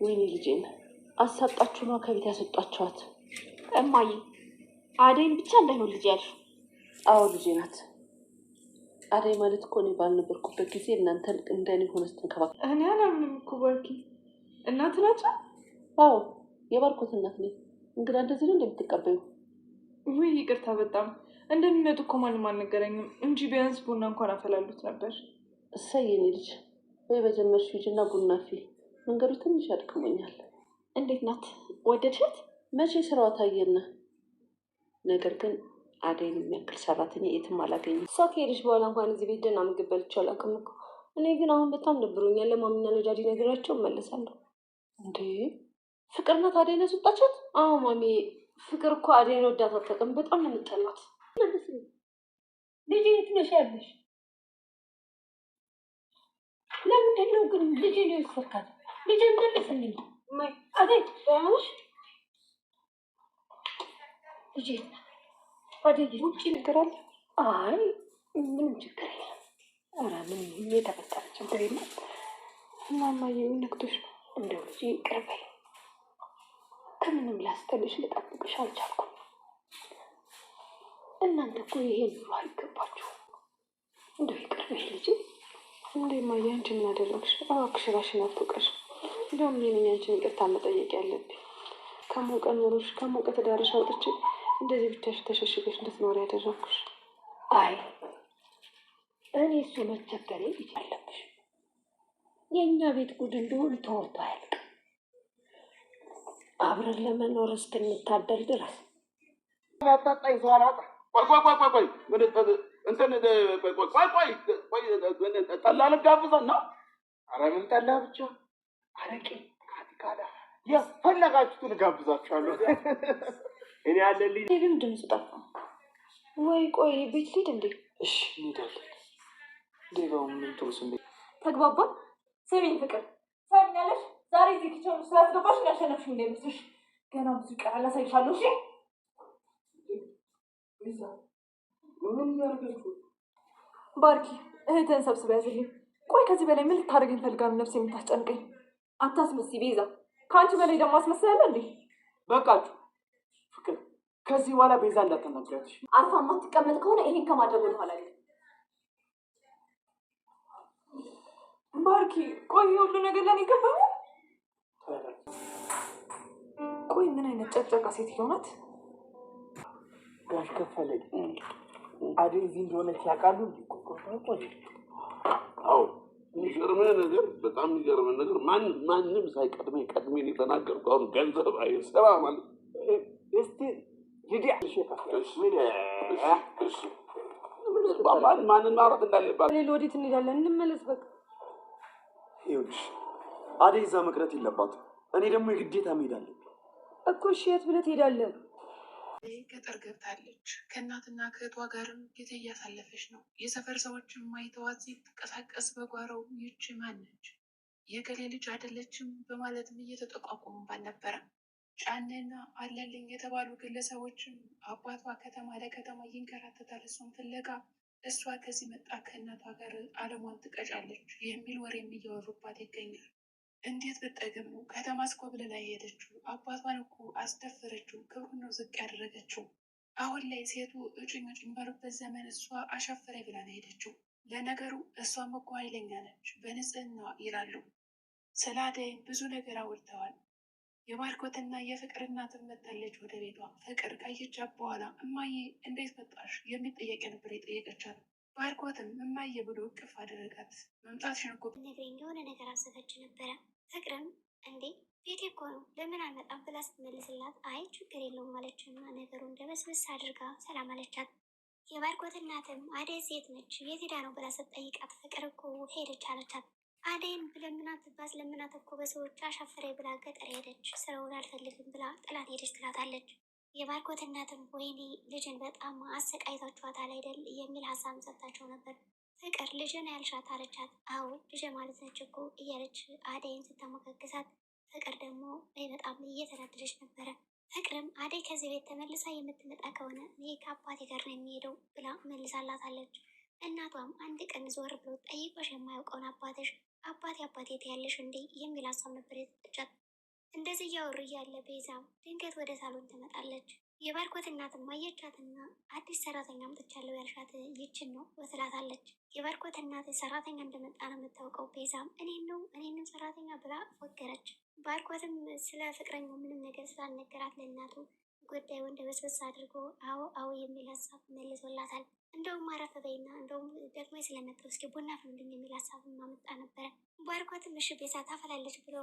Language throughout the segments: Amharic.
ወይኔ ልጄን አሳጣችሁ ነው ከቤት ያስወጣችኋት። እማዬ አደይን ብቻ እንዳይሆን ልጅ ያልሽ? አዎ ልጄ ናት። አደይ ማለት እኮ እኔ ባልነበርኩበት ጊዜ እናንተን እንደኔ ሆነ ስትንከባከብ። እኔ አላምንም እኮ ባርኪ። እናት ናቸው? አዎ የባርኮት እናት ነኝ። እንግዳ እንደዚህ ነው እንደምትቀበዩ? ውይ ይቅርታ፣ በጣም እንደሚመጡ እኮ ማንም አልነገረኝም እንጂ ቢያንስ ቡና እንኳን አፈላሉት ነበር። እሰይ የኔ ልጅ ወይ በጀመርሽ ሂጂና ቡና አፍይ። መንገዱ ትንሽ ያድክሞኛል። እንዴት ናት? ወደድሻት? መቼ ስራዋ ታየና። ነገር ግን አደይን የሚያክል ሰራተኛ የትም አላገኝም። እሷ ከሄደች በኋላ እንኳን እዚህ ቤት ደህና ምግብ በልቼ አላውቅም እኮ። እኔ ግን አሁን በጣም ደብሮኛል። ለማሚና ለዳዲ ነገራቸው እመለሳለሁ። እንዴ ፍቅር ናት አደይን ያስወጣቻት? አዎ ማሚ፣ ፍቅር እኮ አደይን ወዳት አታውቅም። በጣም ነው የምጠላት። ልጅ የት ነሽ ያለሽ? ለምንድን ነው ግን ልጅ ነው የወሰድካት? ልጅ መልስልኝ። አደይ ያሽ ልጅ አደይ ውጭ ነገር አለ? አይ ምንም ችግር የለም። ኧረ ምንም የተፈጠረ ችግር የለም። ማማዬ ነክቶሽ ነው? እንደው ልጅ ይቅር በይ። ከምንም ላስተልሽ ልጠብቅሽ አልቻልኩም። እናንተ እኮ ይሄን ኑሮ አይገባችሁ። እንደው ይቅር በይ ልጅ። እንዴ ማየ አንቺ ምን አደረግሽ? እባክሽ እራስሽን አትውቀሽ። እንደውም እኔ ነኝ አንቺን ይቅርታ መጠየቅ ያለብኝ። ከሞቀ ኑሮሽ ከሞቀ ትዳርሽ አውጥቼ እንደዚህ ብቻሽ ተሸሽገሽ እንድትኖር ያደረግኩሽ። አይ እኔ እሱ መቸገሬ ልጅ አለብሽ። የእኛ ቤት ጉድ እንደሆን ተወርቶ አያልቅም። አብረን ለመኖር እስክንታደል ድረስ ያጣጣኝ ሰው አላጣ። ቆይ እንትን ጠላ ልጋብዘን ነው? ኧረ ምን ጠላ ብቻ አረቄ ካቲካላ የፈለጋችሁትን እጋብዛችኋለሁ። እኔ ያለልኝ ግን ድምፁ ጠፋ ወይ? ቆይ ቤት ልሂድ እንዴ? እሺ እንሄዳለን። ሌባው ምን ጥሩ ስሜት ተግባባን። ስሚኝ ፍቅር ሰሚኛለሽ? ዛሬ እዚህ ኪችን ስላስገባሽ ያሸነፍሽ እንደምስሽ ገና ብዙ ይቀራል። አሳይሻለሁ። እሺ ባርኪ እህትን ሰብስበ ያዝልኝ። ቆይ ከዚህ በላይ ምን ልታደርገኝ ፈልጋ ነው ነፍስ የምታስጨንቀኝ? አታስመስይ ቤዛ። ከአንቺ በላይ ደግሞ አስመስያለ እንዴ? በቃችሁ ፍቅር፣ ከዚህ በኋላ ቤዛ እንዳትናገራትሽ። አርፋ ማትቀመጥ ከሆነ ይሄን ከማድረግ ወደኋላ ላይ ባርኪ። ቆይ ሁሉ ነገር ለኔ ይገባል። ቆይ ምን አይነት ጨቅጨቃ ሴትዮ ናት? ጋሽ ከፈለኝ አደይ እዚህ እንደሆነች ያውቃሉ? አዎ የሚገርምህ ነገር በጣም የሚገርምህ ነገር ማንም ሳይቀድመኝ ቀድሜን የተናገርኩት አሁን ገንዘብ አይሰራ ማለት እስቲ ሂዲ ማንን ማውራት እንዳለባት ሌላ ወዴት እንሄዳለን? እንመለስ በቃ። ይኸውልሽ አደይ እዛ መቅረት የለባትም። እኔ ደግሞ የግዴታ መሄድ አለብኝ እኮ። እሺ የት ብለህ ትሄዳለህ? ገጠር ገብታለች። ከእናትና ከእህቷ ጋርም ጊዜ እያሳለፈች ነው። የሰፈር ሰዎችም ማይተዋት ሲትንቀሳቀስ በጓሮው ይች ማነች? የገሌ ልጅ አይደለችም በማለትም እየተጠቋቁሙባት ነበረ። ጫኔና አለልኝ የተባሉ ግለሰቦችም አባቷ ከተማ ለከተማ ይንከራተታል እሷን ፍለጋ፣ እሷ ከዚህ መጣ ከእናቷ ጋር አለሟን ትቀጫለች የሚል ወሬም እያወሩባት ይገኛል። እንዴት ብጠግም ነው ከተማ አስኮብልላ ሄደችው? አባቷን እኮ አስደፈረችው፣ ክብሩን ነው ዝቅ ያደረገችው። አሁን ላይ ሴቱ እጭኝ እጭኝ ባሉበት ዘመን እሷ አሻፈረ ብላ ነው ሄደችው። ለነገሩ እሷም እኮ ኃይለኛ ነች በንጽህና ይላሉ። ስለ አደይም ብዙ ነገር አውርተዋል። የባርኮትና የፍቅር እናትን መጣለች ወደ ቤቷ። ፍቅር ካየቻት በኋላ እማዬ እንዴት መጣሽ የሚል ጥያቄ ነበር የጠየቀቻት። ባርኮትም እማዬ ብሎ እቅፍ አደረጋት። መምጣትሽን እኮ ነግረኝ የሆነ ነገር አሰበች ነበረ። ፍቅርም እንዴ ቤቴ እኮ ነው ለምን አልመጣም ብላ ስትመልስላት አይ ችግር የለውም አለችና ነገሩን ደበስበስ አድርጋ ሰላም አለቻት። የባርኮት እናትም አደይ ሴት ነች የት ሄዳ ነው ብላ ስትጠይቃት ፍቅር እኮ ሄደች አለቻት። አደይን ብለምናት ባስለምናት እኮ በሰዎች አሻፈሬ ብላ ገጠር ሄደች፣ ስራውን አልፈልግም ብላ ጥላት ሄደች ትላታለች። የባርኮት እናትም ወይኔ ልጅን በጣም አሰቃይታችኋታል አይደል የሚል ሀሳብ ሰጥታቸው ነበር። ፍቅር ልጅን ያልሻት አለቻት። አዎ ልጅ ማለት ነች እኮ እያለች አደይን ስታሞጋግሳት፣ ፍቅር ደግሞ በጣም እየተናደደች ነበረ። ፍቅርም አደይ ከዚህ ቤት ተመልሳ የምትመጣ ከሆነ እኔ ከአባቴ ጋር ነው የሚሄደው ብላ መልሳላታለች። እናቷም አንድ ቀን ዞር ብሎ ጠይቆሽ የማያውቀውን አባቴ ትያለሽ እንዴ የሚል ሀሳብ ነበር የሰጠቻት። እንደዚህ እያወሩ እያለ ቤዛም ድንገት ወደ ሳሎን ትመጣለች። የባርኮት እናትም አየቻትና አዲስ ሰራተኛ አምጥቻለሁ ያልሻት ይችን ነው ትላታለች። የባርኮት እናት ሰራተኛ እንደመጣ ነው የምታውቀው። ቤዛም እኔንም ሰራተኛ ብላ ፎገረች። ባርኮትም ስለ ፍቅረኛው ምንም ነገር ስላልነገራት ለእናቱ ጉዳዩን እንደበስበስ አድርጎ አዎ አዎ የሚል ሀሳብ መልሶላታል። እንደውም አረፍ በይና እንደውም ደግሞ ስለመጣው እስኪ ቡና ፍሉልኝ የሚል ሀሳብ ማመጣ ነበረ። ባርኮትም እሺ ቤዛ ታፈላለች ብሎ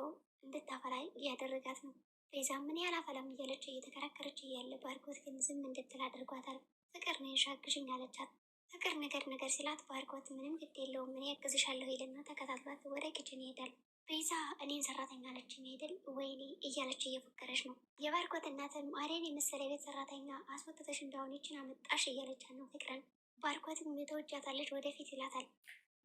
እንድታፈላ እያደረጋት ነው። ቤዛ ምን ያላፈላም እያለች እየተከራከረች እያለ ባርኮት ግን ዝም እንድትል አድርጓታል። ፍቅር ነው ሻግሽኝ አለቻት። ፍቅር ነገር ሲላት ባርኮት ምንም ግድ የለውም እኔ ያግዝሻለሁ ይልና ተከታትሏት ወደ ኪችን ይሄዳል። ቤዛ እኔን ሰራተኛ አለችኝ አይደል ወይኔ እያለች እየፎከረች ነው። የባርኮት እናትም አሬን የመሰለ ቤት ሰራተኛ አስወጥተሽ እንደሆነ ይችን አመጣሽ እያለቻት ነው ፍቅርን። ባርኮትም ተወጃታለች ወደፊት ይላታል።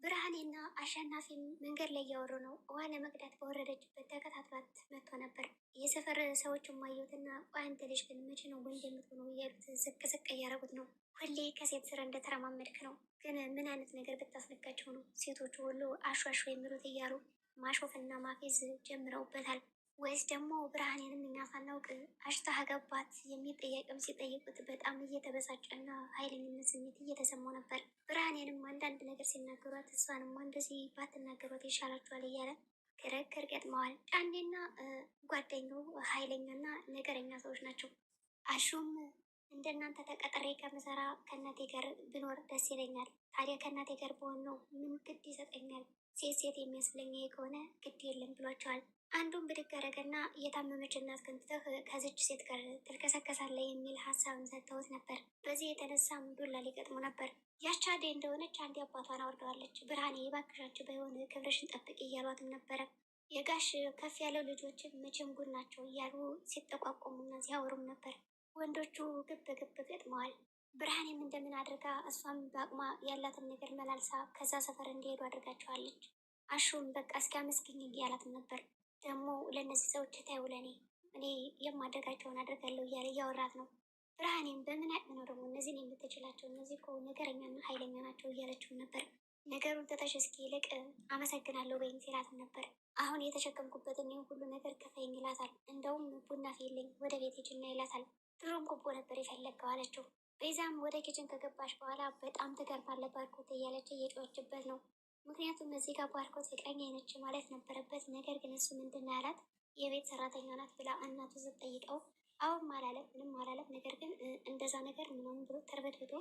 ብርሃኔና አሸናፊም መንገድ ላይ እያወሩ ነው። ውሃ ለመቅዳት በወረደችበት ተከታትሏት መጥቶ ነበር። የሰፈር ሰዎች ማየትና አንተ ልጅ ግን መቼ ነው ወንድ የምትሆነው እያሉት ዝቅ ዝቅ እያደረጉት ነው። ሁሌ ከሴት ስር እንደተረማመድክ ነው፣ ግን ምን አይነት ነገር ብታስነካቸው ነው ሴቶቹ ሁሉ አሿሹ የሚሉት እያሉ ማሾፍና ማፌዝ ጀምረውበታል። ወይስ ደግሞ ብርሃኔንም እኛ ሳናውቅ አሽታ ገባት የሚል ጥያቄም ሲጠይቁት በጣም እየተበሳጨና ኃይለኝነት ስሜት እየተሰማው ነበር። ብርሃኔንም አንዳንድ ነገር ሲናገሯት እሷንማ እንደዚህ ባትናገሯት ይሻላችኋል እያለ ክርክር ገጥመዋል። ጫኔና ጓደኛው ኃይለኛና ነገረኛ ሰዎች ናቸው። አሹም እንደናንተ ተቀጥሬ ከምሰራ ከእናቴ ጋር ብኖር ደስ ይለኛል። ታዲያ ከእናቴ ጋር በሆን ነው ምን ግድ ይሰጠኛል? ሴት የሚያስብለኝ ከሆነ ግድ የለም ብሏቸዋል። አንዱን ብድግ አደረገና የታመመች እናት ክንትተህ ከዚች ሴት ጋር ትልከሰከሳለህ የሚል ሀሳብን ሰጥተውት ነበር። በዚህ የተነሳም ዱላ ሊገጥሙ ነበር። ያች አደይ እንደሆነች አንዴ አባቷን አውርደዋለች። ብርሃኔ የባክሻቸው ባይሆን ክብርሽን ጠብቅ እያሏትም ነበረ። የጋሽ ከፍ ያለው ልጆችን መቼም ጉድ ናቸው እያሉ ሲጠቋቆሙና ሲያወሩም ነበር። ወንዶቹ ግብ ግብ ገጥመዋል። ብርሃኔም እንደምን አድርጋ እሷም በአቅሟ ያላትን ነገር መላልሳ ከዛ ሰፈር እንዲሄዱ አድርጋቸዋለች። አሹም በቃ እስኪ አመስግኝ እያላትም ነበር። ደግሞ ለእነዚህ ሰዎች ታዩ እኔ የማደርጋቸውን አድርጋለሁ እያለ እያወራት ነው። ብርሃኔም በምን አቅም ነው ደግሞ እነዚህን የምትችላቸው? እነዚህ እኮ ነገረኛና ኃይለኛ ናቸው እያለችው ነበር። ነገሩን ትተሽ እስኪ ይልቅ አመሰግናለሁ በይኝ ሲላትም ነበር። አሁን የተሸከምኩበትን ይህን ሁሉ ነገር ክፈይኝ ይላታል። እንደውም ቡና ፊልኝ ወደ ቤት ሂጂና ይላታል። ድሮም ጉቦ ነበር የፈለገው አለችው። ቤዛም ወደ ኪችን ከገባች በኋላ በጣም ትገርማለህ ባርኮት እያለች እየጮኸችበት ነው። ምክንያቱም እዚህ ጋር ባርኮት ፍቅረኛ ነች ማለት ነበረበት። ነገር ግን እሱ ምንድን ያላት የቤት ሰራተኛ ናት ብላ እናቱ ስትጠይቀው አሁን አላለም፣ ምንም አላለም። ነገር ግን እንደዛ ነገር ምንም ብሎ ተርበትብቶ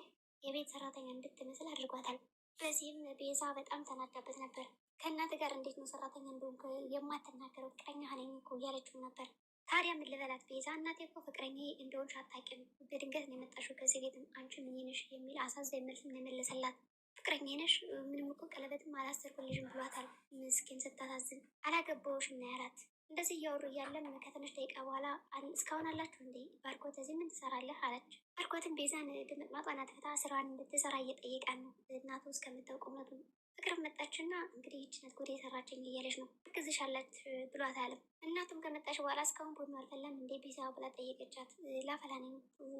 የቤት ሰራተኛ እንድትመስል አድርጓታል። በዚህም ቤዛ በጣም ተናዳበት ነበር። ከእናት ጋር እንዴት ነው ሰራተኛ እንደሆንክ የማትናገረው? ፍቅረኛ ነኝ እኮ እያለችው ነበር። ታዲያ ምን ልበላት ቤዛ? እናቴ እኮ ፍቅረኛ እንደሆንሽ አታውቂም፣ በድንገት ነው የመጣሽው ከዚህ ቤትም አንቺ ምን ነሽ የሚል አሳዛኝ መልስም ነው የመለሰላት። ፍቅረኛ ነሽ? ምንም እኮ ቀለበትም አላሰርኩልሽም ብሏታል። ምስኪን ስታሳዝን። አላገባሁሽም ነው ያላት። እንደዚህ እያወሩ እያለም ከትንሽ ደቂቃ በኋላ እስካሁን አላችሁ እንዴ? ባርኮት እዚህ ምን ትሰራለህ አለች። ባርኮትን ቤዛን ድምጥማጧን አጥፍታ ስራዋን እንድትሰራ እየጠየቃን ነው እናቱ እስከምታውቅ እውነቱን። ፍቅር መጣችና እንግዲህ ይችነት ጎዴ የሰራችኝ እያለች ነው ትግዝሻለች ብሏት አለም። እናቱም ከመጣች በኋላ እስካሁን ቡና አልፈላም እንዴ ቢዛ ብላ ጠየቀቻት። ላፈላ ነኝ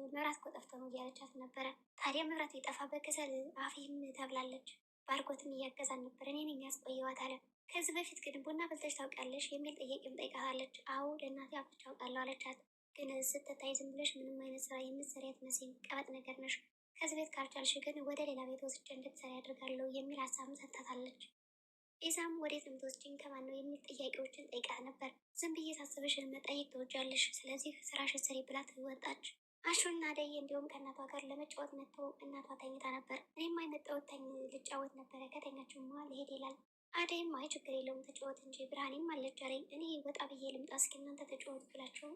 መብራት እኮ ጠፍቶ ነው እያለቻት ነበረ። ታዲያ መብራት የጠፋ በከሰል አፊም ተብላለች። ባርኮትም እያገዛን ነበር እኔን የሚያስቆየዋት አለ። ከዚህ በፊት ግን ቡና በልተሽ ታውቂያለሽ የሚል ጥያቄም ጠይቃታለች። አዎ ለእናቴ አፍልቼ አውቃለሁ አለቻት። ግን ስትታይ ዝም ብለሽ ምንም አይነት ስራ የምትሰሪ አትመስይም፣ ቀበጥ ነገር ነሽ። ከዚህ ቤት ካልቻልሽ ግን ወደ ሌላ ቤት ወስጄ እንድትሰሪ ያደርጋለሁ የሚል ሀሳብም ሰጥታታለች። ኢሳም ወዴት ነው የምትወስጂኝ ከማን ነው የሚል ጥያቄዎችን ጠይቃት ነበር። ዝም ብዬ ሳስብሽን መጠየቅ ትወጃለሽ፣ ስለዚህ ስራሽን ስሪ ብላት ወጣች። አሹና አደይ እንዲሁም ከእናቷ ጋር ለመጫወት መጥቶ እናቷ ተኝታ ነበር። እኔም የመጣሁት ልጫወት ነበረ ከተኛችማ ልሄድ ይላል። አደይም አይ ችግር የለውም ተጫወት እንጂ ብርሃኔም አለች አለኝ። እኔ ወጣ ብዬ ልምጣ እስኪ እናንተ ተጫወት ብላቸው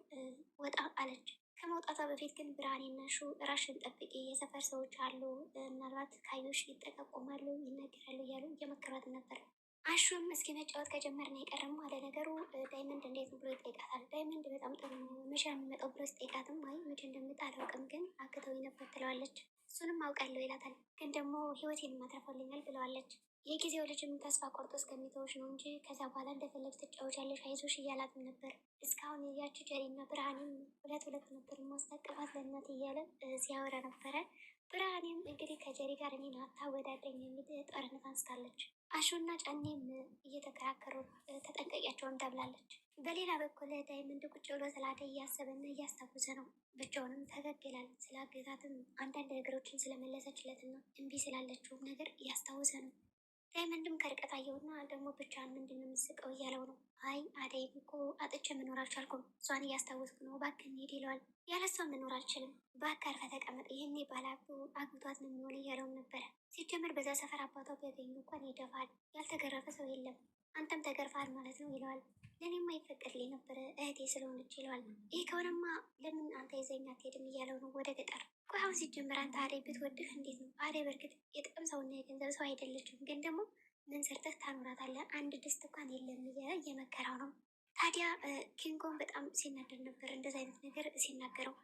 ወጣ አለች። ከመውጣቷ በፊት ግን ብርሃኔና ሹ ራሽን ጠብቂ፣ የሰፈር ሰዎች አሉ፣ ምናልባት ካዩሽ ይጠቀቆማሉ፣ ይናገራሉ እያሉ እየመከሯት ነበር። አሹም እስኪ መጫወት ከጀመርን አይቀርም አለ። ነገሩ ዳይመንድ እንዴት ብሎ ይጠይቃታል። ዳይመንድ በጣም ጥሩ መቼ የሚመጣው ብሎ ሲጠይቃትም አይ መቼ እንደምጣ አላውቅም ግን አግተው ነበር ትለዋለች። እሱንም አውቃለሁ ይላታል። ግን ደግሞ ህይወቴን ማትረፈልኛል ብለዋለች። የጊዜው ልጅም ተስፋ ቆርጦ እስከሚተውሽ ነው እንጂ ከዛ በኋላ እንደፈለግ ትጫወቻለሽ አይዞሽ እያላትም ነበር። እስካሁን ያቺ ጀሪና ብርሃኔም ሁለት ነበር ማስታቀፋት ለእናት እያለ ሲያወራ ነበረ። ብርሃኔም እንግዲህ ከጀሪ ጋር እኔን አታወዳደኝ የሚል ጦርነት አንስታለች። አሹና ጫኔም እየተከራከሩ ተጠንቀቂያቸውን ተብላለች። በሌላ በኩል ዳይመንድ ቁጭ ብሎ ስለ አደይ እያሰበና እያስታወሰ ነው። ብቻውንም ፈገግ ይላል። ስላገዛትም አንዳንድ ነገሮችን ስለመለሰችለትና እምቢ ስላለችው ነገር እያስታወሰ ነው። ዳይመንድም ከርቀት አየውና ደግሞ ብቻን ምንድን ነው የምትስቀው እያለው ነው። አይ አደይም እኮ አጥቼ መኖር አልቻልኩም፣ እሷን እያስታወስኩ ነው፣ እባክህ እንሂድ ይለዋል። ያለ እሷ መኖር አልችልም፣ እባክህ አርፈህ ተቀመጥ፣ ይህኔ ባላቱ አግብቷት ነው የሚሆን እያለውም ነበረ። ሲጀምር በዛ ሰፈር አባቷ ቢያገኙ እንኳን ይደፋል፣ ያልተገረፈ ሰው የለም፣ አንተም ተገርፈሃል ማለት ነው ይለዋል። ለእኔማ ይፈቀድልኝ ነበረ እህቴ ስለሆነች ይለዋል። ይህ ከሆነማ ለምን አንተ ይዘኝ አትሄድም እያለው ነው ወደ ገጠር። ቆይ አሁን ሲጀምር አንተ አደይ ብትወድህ እንዴት ነው? አደይ በእርግጥ የጥቅም ሰውና የገንዘብ ሰው አይደለችም፣ ግን ደግሞ ምን ሰርተህ ታኖራታለህ? አንድ ድስት እንኳን የለም እያለ እየመከረው ነው። ታዲያ ኪንጎን በጣም ሲናደድ ነበር እንደዚ አይነት ነገር ሲናገረው።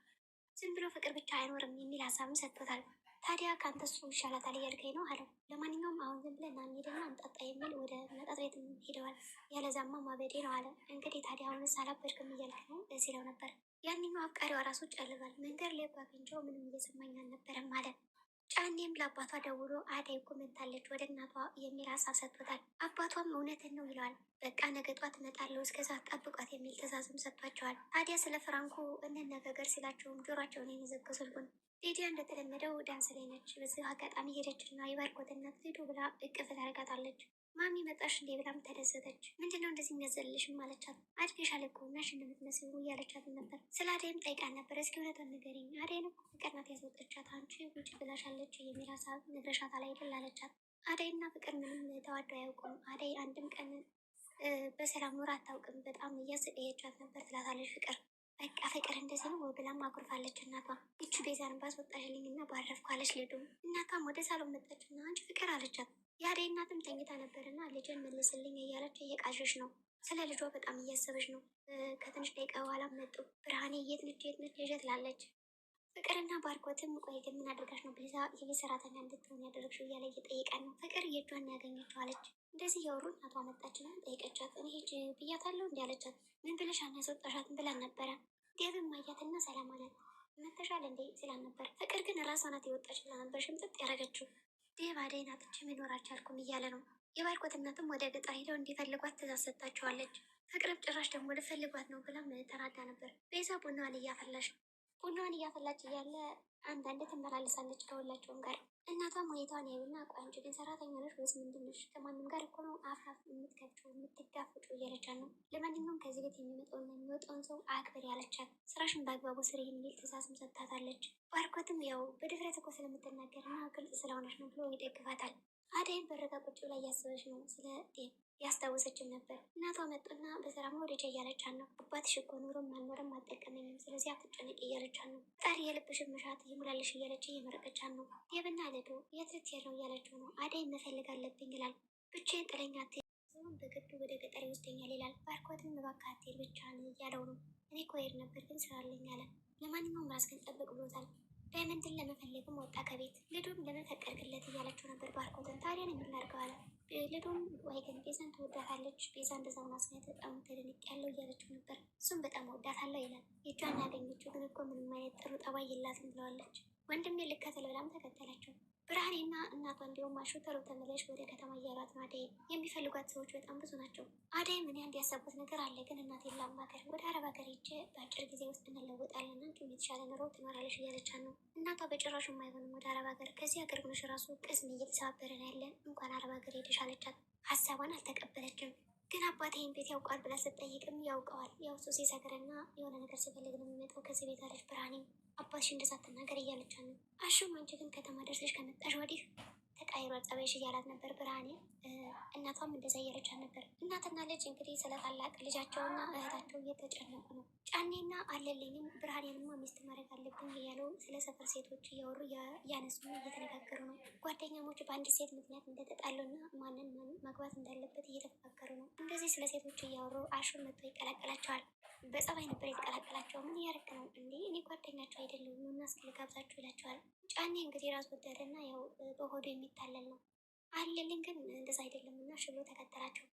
ዝም ብሎ ፍቅር ብቻ አይኖርም የሚል ሀሳብም ሰጥቶታል። ታዲያ ከአንተ እሱ ይሻላታል እያልከኝ ነው አለው። ለማንኛውም አሁን ዝም ብለን እንሂድና እንጠጣ የሚል ወደ መጠጥ ቤት ሄደዋል። ያለዛማ ማበዴ ነው አለ። እንግዲህ ታዲያ አሁንስ አላበድክም እያልክ ነው ሲለው ነበር። ያንኛው አፍቃሪዋ ራሱ ጨልሏል። መንገድ ላይ ባገኘው ምንም እየሰማኝ አልነበረም አለ። ጫኔም ለአባቷ ደውሎ አደይ እኮ መታለች ወደ እናቷ የሚል ሀሳብ ሰጥቶታል። አባቷም እውነትን ነው ይለዋል። በቃ ነገ ጧት እመጣለሁ እስከዛ ጠብቋት የሚል ትዕዛዝም ሰጥቷቸዋል። ታዲያ ስለ ፍራንኩ እንነጋገር ሲላቸውም ጆሯቸውን የዘጉ ስልኩን ሊዲያ እንደተለመደው ዳንስ ላይ ነች። በዚህ አጋጣሚ ሄደችና የባርኮት እናት ሂዱ ብላ እቅፍ ታደርጋታለች። ማሚ መጣሽ እንዴ ብላም ተደሰተች። ምንድነው እንደዚህ የሚያዘልሽም አለቻት። አድገሻል እኮ ናሽ እንደምትመስሉ እያለቻት ነበር። ስለ አደይም ጠይቃን ነበር። እስኪ እውነቷን ንገሪኝ፣ አደይን እኮ ፍቅር ናት ያስወጣቻት፣ አንቺ ውጭ ብላሻለች የሚል ሀሳብ ነግረሻታል አይደል አለቻት። አደይና ፍቅር ምንም ተዋዶ አያውቁም። አደይ አንድም ቀን በሰላም ኖር አታውቅም። በጣም እያሰቃየቻት ነበር ትላታለች ፍቅር። በቃ ፍቅር እንደዚህ ነው ብላም አኩርፋለች እናቷ። ይቺ ቤዛን ባስወጣሽልኝ እና ባረፍኩ አለች ልዱ። እናቷም ወደ ሳሎን መጣችና አንቺ ፍቅር አለቻት። የአደይ እናትም ተኝታ ነበርና ልጅን መልስልኝ እያለች እየቃዠች ነው። ስለ ልጇ በጣም እያሰበች ነው። ከትንሽ ደቂቃ በኋላ መጡ። ብርሃኔ የት ነች ልጅ ትላለች። ፍቅርና ባርኮትም ቆይ ግን ምን አድርጋሽ ነው ቤዛ የቤት ሰራተኛ እንድትሆን ያደረግሽው እያለ እየጠየቃን ነው። ፍቅር የእጇን ያገኘችው አለች። እንደዚህ እያወሩ እናቷ መጣችና ጠየቀቻት። እኔ ሂጅ ብያታለሁ እንዲ አለቻት። ምን ብለሽ ያስወጣሻትን ብላን ነበረ። ዴቭም ማያትና ሰላም አላት። መተሻል እንዴ ስላል ነበር። ፍቅር ግን ራሷ ናት የወጣች ብላ ነበር ሽምጥጥ ያደረገችው። ዴቭ አደይን አጥቼ መኖር አልቻልኩም እያለ ነው። የባርኮት እናትም ወደ ገጠር ሄደው እንዲፈልጓት ትእዛዝ ሰጣቸዋለች። ፍቅርም ጭራሽ ደግሞ ልፈልጓት ነው ብላም ተናዳ ነበር። ቤዛ ቡናዋን እያፈላች እያለ አንዳንድ ትመላለሳለች ከሁላቸውም ጋር። እናቷም ሁኔታዋን ያዩና ቆይ አንቺ ግን ሰራተኛ ነሽ ወይስ ምንድን ነሽ? ከማንም ጋር እኮ ነው አፋፍ የምትከፍጪው የምትጋፍጪው እያለቻት ነው። ለማንኛውም ከዚህ ቤት የሚመጣውና የሚወጣውን ሰው አክብር ያለቻት፣ ስራሽን በአግባቡ ስሪ የሚል ትእዛዝም ሰጥታታለች። ባርኮትም ያው በድፍረት እኮ ስለምትናገርና ግልጽ ስለሆነች ነው ብሎ ይደግፋታል። አደይም በረጋ ቁጭ ብላ እያሰበች ነው። ስለ ዴቭ ያስታወሰችም ነበር። እናቷ መጡና በስራ መውደጃ እያለቻት ነው። አባትሽ እኮ ኖሮም አልኖረም አልጠቀመኝም፣ ስለዚህ አትጨነቂ እያለቻት ነው። ፈጣሪ የልብሽን መሻት ይሙላልሽ እያለች እየመረቀቻት ነው። ዴቭና ልዱ የት ልትሄድ ነው እያለችው ነው። አደይ መፈለግ አለብኝ ይላል። ብቻዬን ጥለኝ አትሄድ፣ በግዱ ወደ ገጠር ይወስደኛል ይላል። ባርኮትም እባክህ አትሄድ ብቻህን እያለው ነው። እኔ እኮ እሄድ ነበር ግን ስራ አለኝ አለ። ለማንኛውም ራስህን ጠብቅ ብሎታል። ዳይመንድን ለመፈለግም ወጣ ከቤት። ልዱም ለምን ፈቀድክለት እያለችው ነበር ባርኮትን። ታዲያ ነው የምናደርገው አለ። ልዱም ወይ ግን ቤዛን ትወዳታለች፣ ቤዛ እንደዛ ማስነት በጣም ተደንቅ ያለው እያለችው ነበር። እሱም በጣም ወዳታለሁ ይላል። የእጇን ያገኘችው ግን እኮ ምንም አይነት ጥሩ ጠባይ የላትም ብለዋለች። ወንድሜ ልከተል ብላም ተከተለችው። ብርሃኔና እናቷ እንዲሁም አሹ ቶሎ ተመለሽ ወደ ከተማ እያሏት ነው። አደይ የሚፈልጓት ሰዎች በጣም ብዙ ናቸው። አደይ ምን ያህል ያሰቡት ነገር አለ፣ ግን እናቴን ላማከር ወደ አረብ ሀገር ሄጄ በአጭር ጊዜ ውስጥ እንለወጣለን፣ እንዲሁም የተሻለ ኑሮ ትኖራለሽ እያለቻት ነው። እናቷ በጭራሹ የማይሆንም ወደ አረብ ሀገር፣ ከዚህ ሀገር ሆነሽ ራሱ ቅስም እየተሰባበረን ያለን እንኳን አረብ ሀገር ሄደሽ አለቻት። ሀሳቧን አልተቀበለችም። ግን አባቴን ቤት ያውቃል ብላ ስትጠይቅም ያውቀዋል። ያው እሱ ሲሰክርና የሆነ ነገር ሲፈልግ ነው የሚመጣው ከዚህ ቤት አለች ብርሃኔም። አባትሽ እንደዛ አትናገር እያለቻት ነው። አሹም አንቺ ግን ከተማ ደርሰሽ ከመጣሽ ወዲህ ተቃይሯል ጸባይሽ እያላት ነበር ብርሃኔ። እናቷም እንደዛ እያለቻት ነበር። እናትና ልጅ እንግዲህ ስለ ታላቅ ልጃቸውና እህታቸው እየተጨነቁ ነው። ጫኔና አለልኝም ብርሃኔንማ ሚስት ማድረግ አለብኝ እያሉ ስለ ሰፈር ሴቶች እያወሩ እያነሱ እየተነጋገሩ ነው። ጓደኛሞች በአንድ ሴት ምክንያት እንደተጣሉና ማንን ማግባት እንዳለበት እየተፈካከሩ ነው። እንደዚህ ስለ ሴቶች እያወሩ አሹን መጥቶ ይቀላቀላቸዋል። በጸባይ ነበር የተቀላቀላቸው። ምን እያደረክ ነው እንዴ? እኔ ጓደኛቸው አይደለም ኑና እስኪ ልጋብዛችሁ ይላቸዋል። ጫኔ እንግዲህ ራስ ወዳድና ያው በሆዱ የሚታለል ነው። አለልኝ ግን እንደዛ አይደለም እና እሺ ብሎ ተከተላቸው።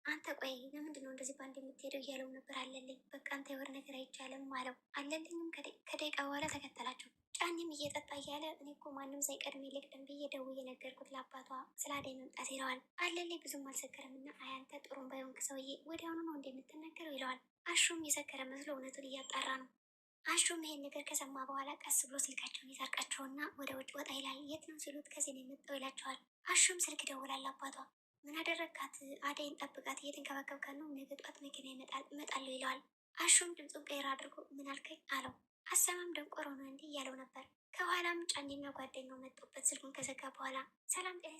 አንተ ቆይ ለምንድን ነው እንደዚህ ባንድ የምትሄደው እያለው ነበር አለልኝ። በቃ አንተ የወር ነገር አይቻልም አለው። አለልኝም ከደቂቃ በኋላ ተከተላቸው። ጫኔም እየጠጣ እያለ እኔ እኮ ማንም ሳይቀድሜ ልቅደም ብዬ ደውዬ ነገርኩት ለአባቷ ስለ አደይ መምጣት ይለዋል። አለልኝ ብዙም አልሰከረም እና አያንተ ጥሩም ባይሆንክ ሰውዬ ወዲያውኑ ነው እንደምትናገረው ይለዋል። አሹም የሰከረ መስሎ እውነቱን እያጣራ ነው። አሹም ይሄን ነገር ከሰማ በኋላ ቀስ ብሎ ስልካቸውን ይሰርቃቸውና ወደ ውጭ ወጣ ይላል። የት ነው ሲሉት ከዚህ ነው የመጣው ይላቸዋል። አሹም ስልክ ደውላል አባቷ። ምን አደረግካት? አደይን ጠብቃት፣ እየተንከባከብካት ነው፣ ነገ ጧት መኪና እመጣለሁ ይለዋል። አሹም ድምፁን ቀይር አድርጎ ምን አልከኝ አለው። አሰማም ደንቆሮ ነው እንዲህ እያለው ነበር። ከኋላም ጫኔና ጓደኛው መጡበት። ስልኩን ከዘጋ በኋላ ሰላም ጤና